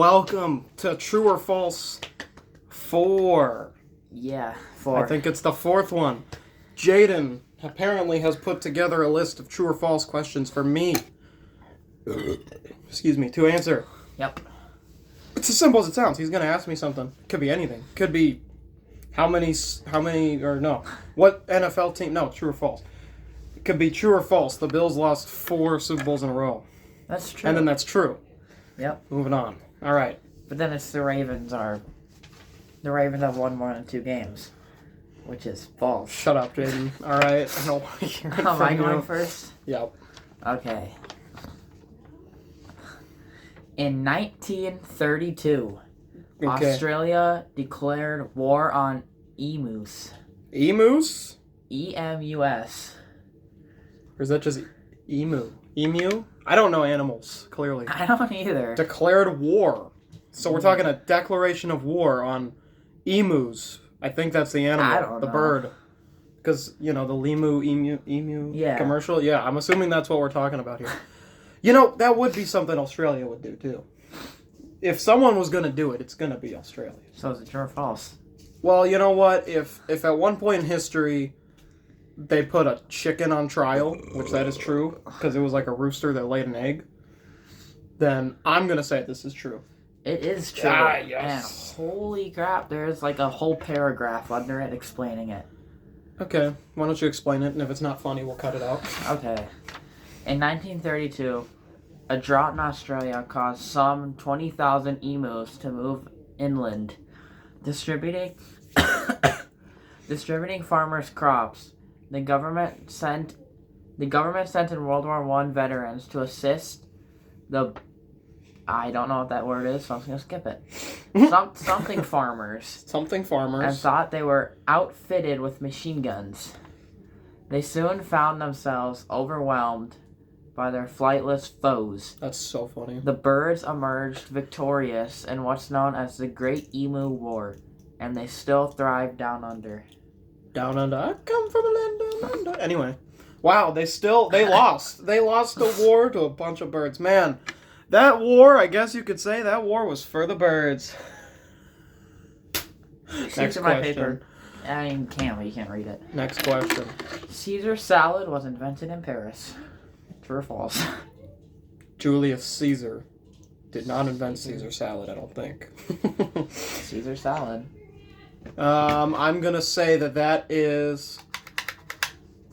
Welcome to True or False 4. Yeah, 4. I think it's the fourth one. Jaden apparently has put together a list of true or false questions for me. Excuse me, to answer. Yep. It's as simple as it sounds. He's going to ask me something. Could be anything. Could be what NFL team, no, true or false. It could be true or false. The Bills lost 4 Super Bowls in a row. That's true. And then that's true. Yep. Moving on. All right. But then it's the Ravens have won more than 2 games, which is false. Shut up, Jaden. All right. I don't want to hear it Am I from going you. first? Yep. Okay. In 1932, Okay. Australia declared war on emus. Emus? E-M-U-S. Or is that just emu? Emu? I don't know animals, clearly. I don't either. Declared war. So we're talking a declaration of war on emus. I think that's the animal. I don't the know. bird. Because, the emu Yeah. commercial? Yeah, I'm assuming that's what we're talking about here. That would be something Australia would do, too. If someone was going to do it, it's going to be Australia. So is it true or false? Well, you know what? If at one point in history they put a chicken on trial, which that is true, because it was like a rooster that laid an egg, then I'm going to say this is true. It is true. Ah, yes. And holy crap, there's like a whole paragraph under it explaining it. Okay, why don't you explain it, and if it's not funny, we'll cut it out. Okay. In 1932, a drought in Australia caused some 20,000 emus to move inland, distributing farmers' crops. The government sent in World War I veterans to assist the... I don't know what that word is, so I'm just going to skip it. Something farmers. Something farmers. And thought they were outfitted with machine guns. They soon found themselves overwhelmed by their flightless foes. That's so funny. The birds emerged victorious in what's known as the Great Emu War, and they still thrive down under. Down under. I come from a land down under. Anyway. Wow, they lost. They lost the war to a bunch of birds. Man, that war, I guess you could say, that war was for the birds. Next to my question. paper. I mean, you can't read it. Next question. Caesar salad was invented in Paris. True or false? Julius Caesar did not invent Caesar salad, I don't think. Caesar salad. I'm gonna say that is...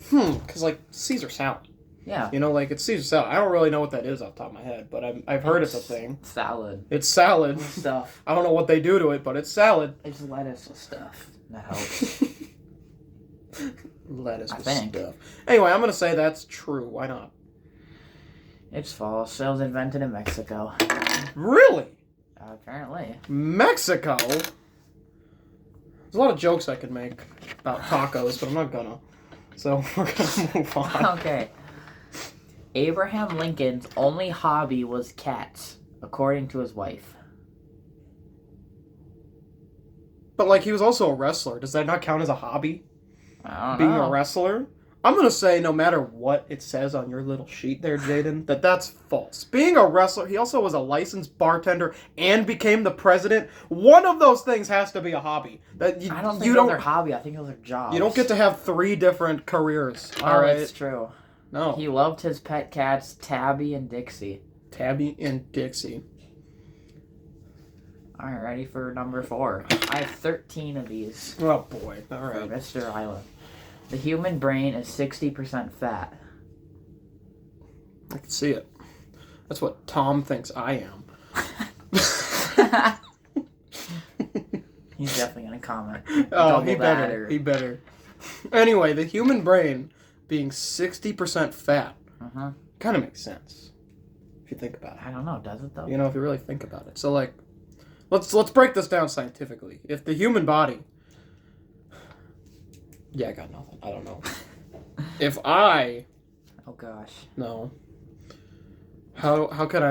because, Caesar salad. Yeah. It's Caesar salad. I don't really know what that is off the top of my head, but I've heard it's a thing. Salad. It's salad. Stuff. I don't know what they do to it, but it's salad. It's lettuce with stuff. That helps. Lettuce I with think. stuff. Anyway, I'm gonna say that's true. Why not? It's false. It was invented in Mexico. Really? Apparently. Mexico? There's a lot of jokes I could make about tacos, but I'm not gonna. So we're gonna move on. Okay. Abraham Lincoln's only hobby was cats, according to his wife. But he was also a wrestler. Does that not count as a hobby? I don't Being know. a wrestler? I'm gonna say no matter what it says on your little sheet there, Jaden, that's false. Being a wrestler, he also was a licensed bartender and became the president. One of those things has to be a hobby. I don't think those are hobby. I think those are jobs. You don't get to have 3 different careers. Oh, All right. that's true. No. He loved his pet cats, Tabby and Dixie. Tabby and Dixie. All right, ready for number 4. I have 13 of these. Oh boy. All For right. Mr. Island. The human brain is 60% fat. I can see it. That's what Tom thinks I am. He's definitely gonna comment. Oh, he Double that better. or- He better. Anyway, the human brain being 60% fat Uh-huh. kind of makes sense if you think about it. I don't know, does it though? If you really think about it. So let's break this down scientifically. If the human body, I got nothing. I don't know. If I Oh gosh. no. How can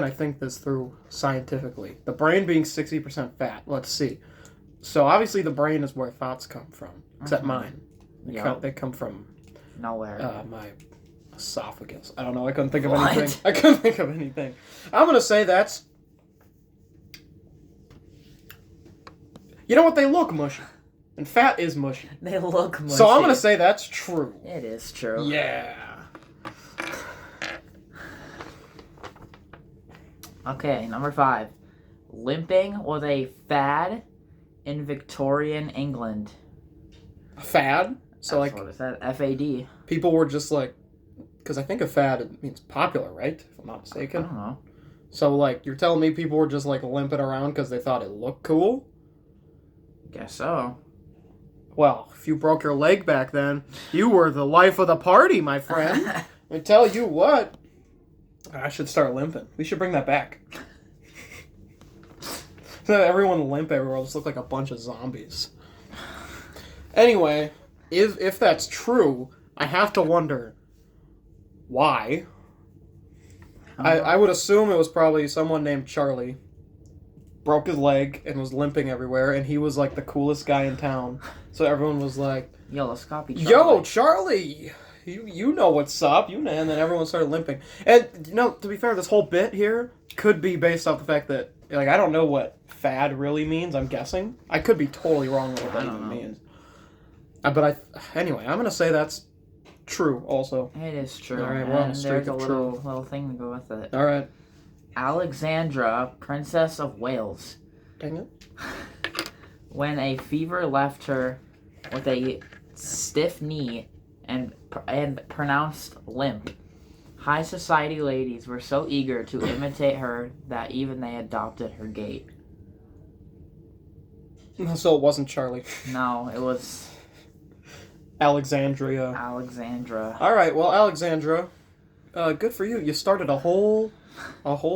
I think this through scientifically? The brain being 60% fat. Let's see. So obviously the brain is where thoughts come from, except mine. They come from Nowhere. my esophagus. I don't know. I couldn't think of What? anything. I'm gonna say that's You know what? They look mushy. And fat is mushy. They look mushy. So I'm going to say that's true. It is true. Yeah. Okay, number 5. Limping was a fad in Victorian England. A fad? So, That's like, what it said. F-A-D. people were just like, because I think a fad it means popular, right? If I'm not I mistaken. don't know. So, like, you're telling me people were just, like, limping around because they thought it looked cool? Guess so. Well, if you broke your leg back then, you were the life of the party, my friend. Let me tell you what. I should start limping. We should bring that back. So everyone limp everywhere. It'll just look like a bunch of zombies. Anyway, if that's true, I have to wonder why. I would assume it was probably someone named Charlie. Broke his leg and was limping everywhere, and he was like the coolest guy in town. So everyone was like, Yo, let's copy Charlie. "Yo, Charlie, you know what's up?" And then everyone started limping. And you know, to be fair, this whole bit here could be based off the fact that like I don't know what fad really means. I'm guessing I could be totally wrong with what that even means. But anyway, I'm gonna say that's true. Also, It is true. All right, we're on a and streak there's a of little thing to go with it. all right. Alexandra, Princess of Wales. Dang it. When a fever left her with a stiff knee and pronounced limp, high society ladies were so eager to imitate her that even they adopted her gait. So it wasn't Charlie. No, it was Alexandria. Alexandra. All right. Well, Alexandra, good for you. You started a whole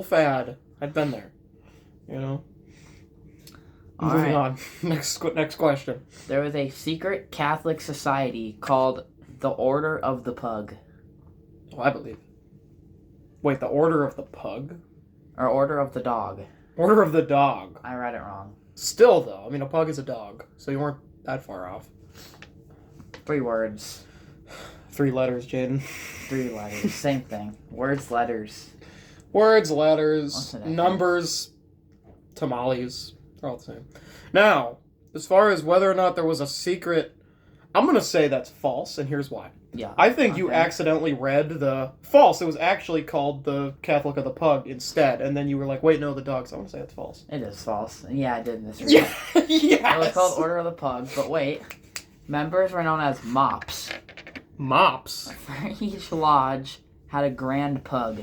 fad. I've been there. You know. All Moving right. on. Next question. There was a secret Catholic society called the Order of the Pug. Oh, I believe. Wait, the Order of the Pug? Or Order of the Dog. Order of the Dog. I read it wrong. Still, though, I mean, a pug is a dog, so you weren't that far off. 3 words. 3 letters, Jaden. 3 letters. Same thing. Words, letters. Words, What's letters, the difference? numbers, tamales. They're all the same. Now, as far as whether or not there was a secret, I'm going to say that's false, and here's why. Yeah. I think you Okay. accidentally read the false. It was actually called the Catholic of the Pug instead, and then you were like, wait, no, the dog. So I'm going to say it's false. It is false. Yeah, I did misread. Yeah, It was yes. called Order of the Pug, but wait. Members were known as mops. Mops. For each lodge had a grand pug.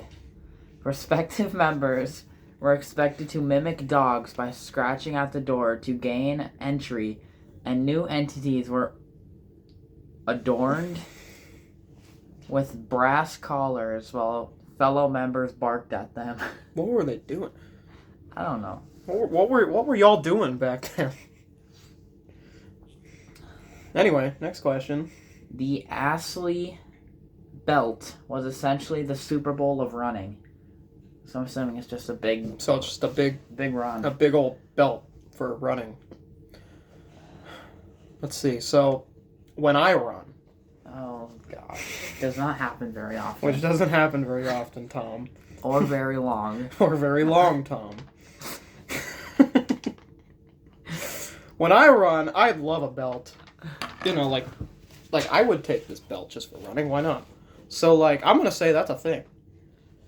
Prospective members were expected to mimic dogs by scratching at the door to gain entry, and new entities were adorned with brass collars while fellow members barked at them. What were they doing? I don't know. What were y'all doing back then? Anyway, next question. The Astley belt was essentially the Super Bowl of running. So I'm assuming it's just a big So it's just a big run. old belt for running. Let's see. So when I run, Oh gosh. Does not happen very often. which doesn't happen very often, Tom, Or very long. or very long, Tom. When I run, I'd love a belt. You know, like I would take this belt just for running. Why not? So like I'm gonna say that's a thing,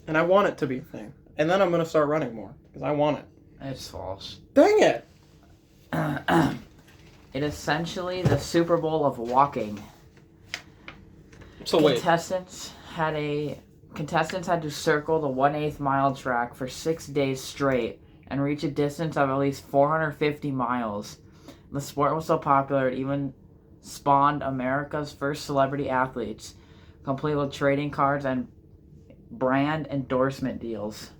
and I want it to be a thing. And then I'm gonna start running more because I want it. It's false. Dang it! It is essentially the Super Bowl of walking. So wait, Contestants had to circle the 1/8 mile track for 6 days straight and reach a distance of at least 450 miles. The sport was so popular it even spawned America's first celebrity athletes, complete with trading cards and brand endorsement deals.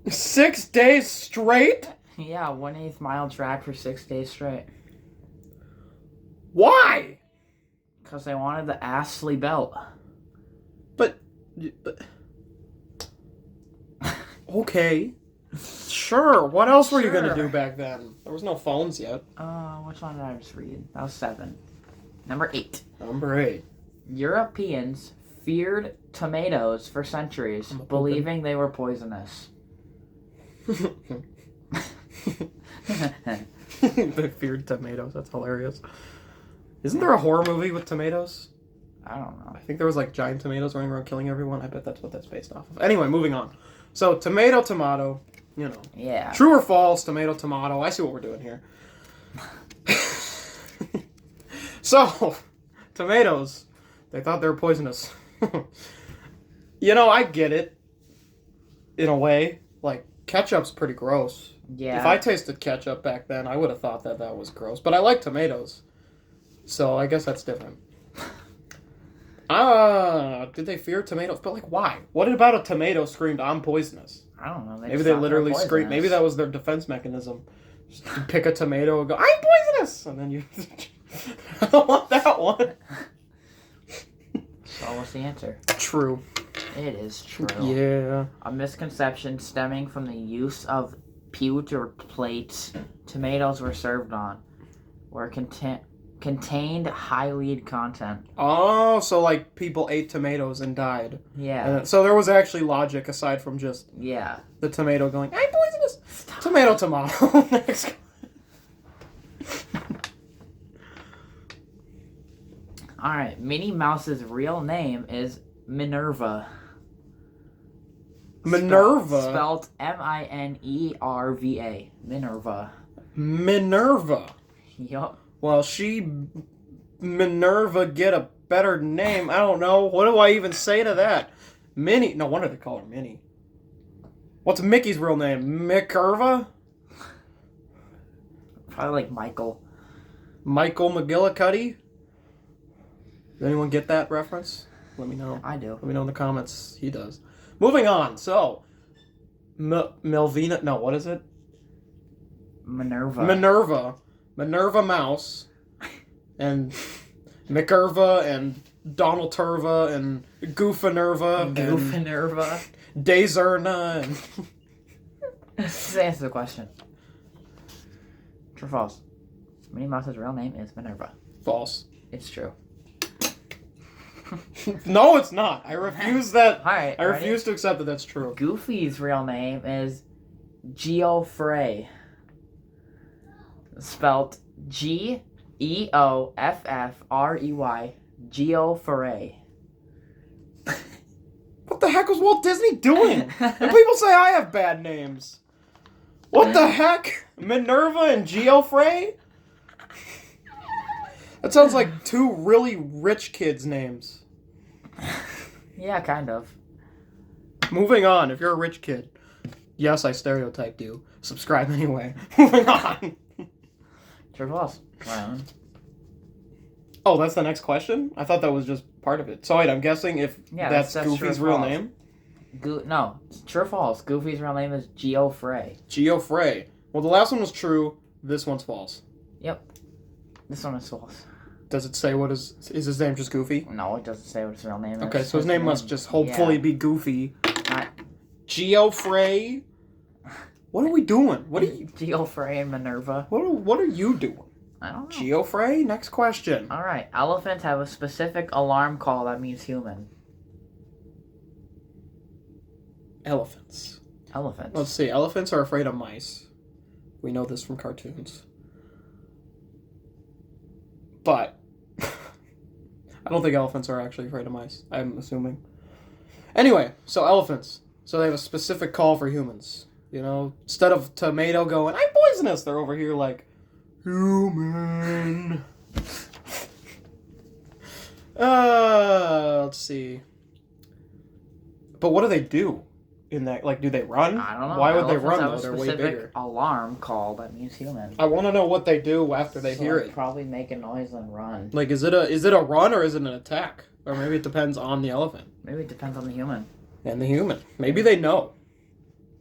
6 days straight? Yeah, 1/8 mile track for 6 days straight. Why? Because they wanted the Astley belt. But okay, sure. What else were you gonna Sure. do back then? There was no phones yet. Which one did I just read? That was 7. Number 8. Number 8. Europeans feared tomatoes for centuries, I'm a poopin'. believing they were poisonous. They feared tomatoes. That's hilarious. Isn't there a horror movie with tomatoes? I don't know. I think there was like giant tomatoes running around killing everyone. I bet that's what that's based off of. Anyway, moving on. So tomato, you know. Yeah. True or false, tomato. I see what we're doing here. So, tomatoes. They thought they were poisonous. You know, I get it. In a way. Like, ketchup's pretty gross. Yeah. If I tasted ketchup back then, I would have thought that was gross. But I like tomatoes. So, I guess that's different. Did they fear tomatoes? But, like, why? What about a tomato screamed, I'm poisonous? I don't know. Maybe they literally screamed. Maybe that was their defense mechanism. Just pick a tomato and go, I'm poisonous! And then you... I don't want that one. So what's the answer? True. It is true. Yeah. A misconception stemming from the use of pewter plates tomatoes were served on were contained high lead content. Oh, so like people ate tomatoes and died. Yeah. So there was actually logic aside from just Yeah. the tomato going, I'm poisonous! Tomato. Next. Alright, Minnie Mouse's real name is Minerva. Minerva? Spelled Minerva. Minerva. Minerva. Yup. Well, Minerva get a better name. I don't know. What do I even say to that? Minnie. No wonder they call her Minnie. What's Mickey's real name? Mickerva? Probably like Michael. Michael McGillicuddy? Does anyone get that reference? Let me know. I do. Let me know in the comments. He does. Moving on. So, Melvina. No, what is it? Minerva. Minerva Mouse. And McIrva and Donald Turva and Goofinerva. Goofinerva. And Dazerna and... Just answer the question. True or false? Minnie Mouse's real name is Minerva. False. It's true. No, it's not. I refuse that. Alright. I refuse to accept that that's true. Goofy's real name is Geoffrey. Spelled Geoffrey. Geoffrey. What the heck was Walt Disney doing? And people say I have bad names. What the heck? Minerva and Geoffrey? That sounds like two really rich kids' names. Yeah, kind of. Moving on, if you're a rich kid. Yes, I stereotyped you. Subscribe anyway. Moving on. True or false? Wow. Oh, that's the next question? I thought that was just part of it. So wait, I'm guessing if that's true or Goofy's real false. name? No, it's true or false. Goofy's real name is Geoffrey. Geoffrey. Well, the last one was true. This one's false. Yep. This one is false. Does it say what is his name just Goofy? No, it doesn't say what his real name is. Okay, so his name must just hopefully be Goofy. Not Geoffrey. What are we doing? What are you? Geoffrey and Minerva. What are you doing? I don't know. Geoffrey. Next question. All right. Elephants have a specific alarm call that means human. Elephants. Elephants. Let's see. Elephants are afraid of mice. We know this from cartoons. But I don't think elephants are actually afraid of mice. I'm assuming. Anyway, so elephants. So they have a specific call for humans. You know, instead of tomato going, I'm poisonous, they're over here like, human. Let's see. But what do they do in that? Like, do they run? I don't know. Why would they Elephants run, have though? a They're way specific bigger. alarm call that means human. I want to know what they do after they hear it. Probably make a noise and run. Like, is it a run or is it an attack? Or maybe it depends on the elephant. Maybe it depends on the human. And the human. Maybe they know.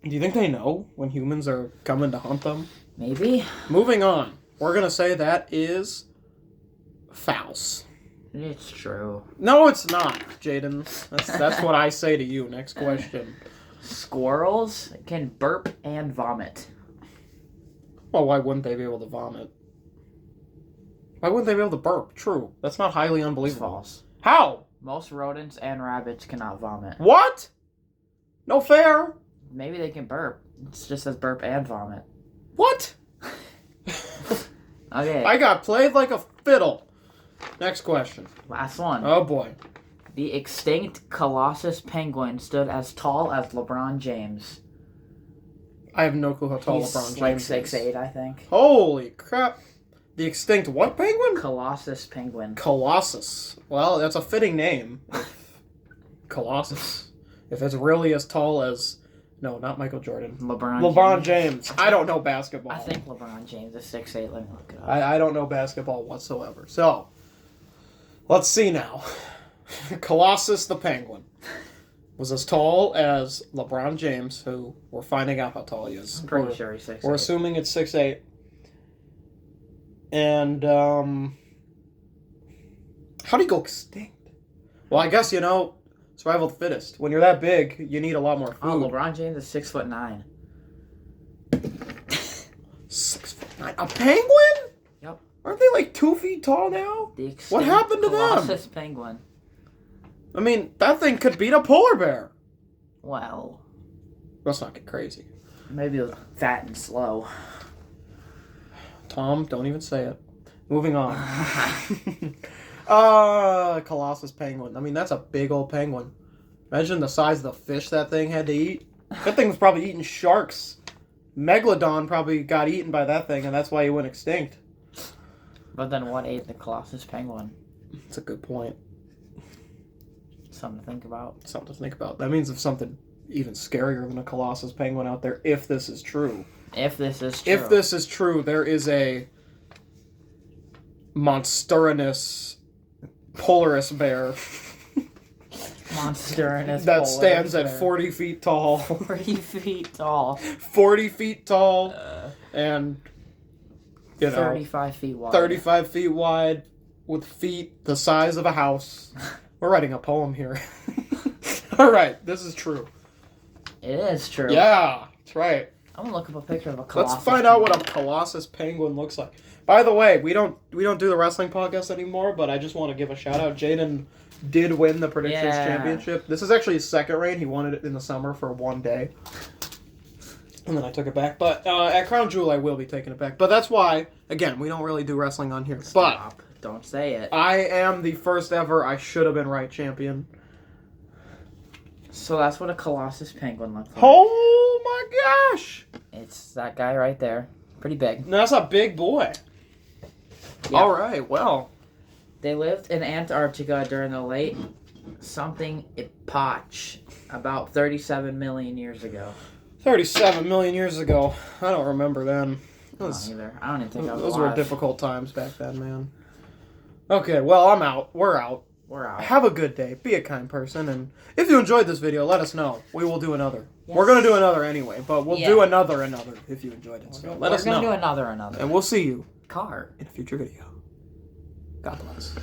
Do you think they know when humans are coming to hunt them? Maybe. Moving on. We're going to say that is false. It's true. No, it's not, Jaden. That's what I say to you. Next question. Squirrels can burp and vomit. Well, why wouldn't they be able to vomit? Why wouldn't they be able to burp? True. That's not highly It's unbelievable. false. How? Most rodents and rabbits cannot vomit. What? No fair. Maybe they can burp. It just says burp and vomit. What? Okay, I got played like a fiddle. Next question. last one. Oh boy. The extinct Colossus penguin stood as tall as LeBron James. I have no clue how tall He's LeBron like James 6'8", is. I think. Holy crap. The extinct what penguin? Colossus penguin. Colossus. Well, that's a fitting name. Colossus. If it's really as tall as... No, not Michael Jordan. LeBron James. I don't know basketball. I think LeBron James is 6'8". Let me look it up. I don't know basketball whatsoever. So, let's see now. Colossus the penguin was as tall as LeBron James, who we're finding out how tall he is. I'm pretty sure he's 6'8". We're assuming it's 6'8". And, how do you go extinct? Well, I guess, survival of the fittest. When you're that big, you need a lot more food. Oh, LeBron James is 6'9". 6'9". A penguin? Yep. Aren't they like 2 feet tall now? The extinct What happened to them? Colossus penguin. I mean, that thing could beat a polar bear. Well, Let's not get crazy. maybe it was fat and slow. Tom, don't even say it. Moving on. Colossus penguin. I mean, that's a big old penguin. Imagine the size of the fish that thing had to eat. That thing was probably eating sharks. Megalodon probably got eaten by that thing, and that's why he went extinct. But then what ate the Colossus penguin? That's a good point. Something to think about. Something to think about. That means there's something even scarier than a Colossus penguin out there, if this is true. If this is true. If this is true, there is a monsterinous Polaris bear Monsterinous that Polaris stands at bear. 40 feet tall. 40 feet tall. 40 feet tall and, 35 feet wide. 35 feet wide with feet the size of a house. We're writing a poem here. All right, this is true. It is true. Yeah, that's right. I'm gonna look up a picture of a Colossus. Let's find out what a Colossus penguin looks like. By the way, we don't do the wrestling podcast anymore, but I just want to give a shout out. Jaden did win the predictions championship. This is actually his second reign. He won it in the summer for one day, and then I took it back. But at Crown Jewel, I will be taking it back. But that's why, again, we don't really do wrestling on here. Stop. Don't say it. But I am the first ever I should have been right champion. So that's what a Colossus penguin looks like. Oh my gosh! It's that guy right there. Pretty big. That's a big boy. Yeah. All right, well. They lived in Antarctica during the late something epoch, about 37 million years ago. 37 million years ago. I don't remember then. I don't either. I don't even think I was Those alive. were difficult times back then, man. Okay, well, I'm out. We're out. We're out. Have a good day. Be a kind person. And if you enjoyed this video, let us know. We will do another. Yes. We're going to do another anyway, but we'll do another if you enjoyed it. So let us know. We're going to do another. And we'll see you Car. in a future video. God bless.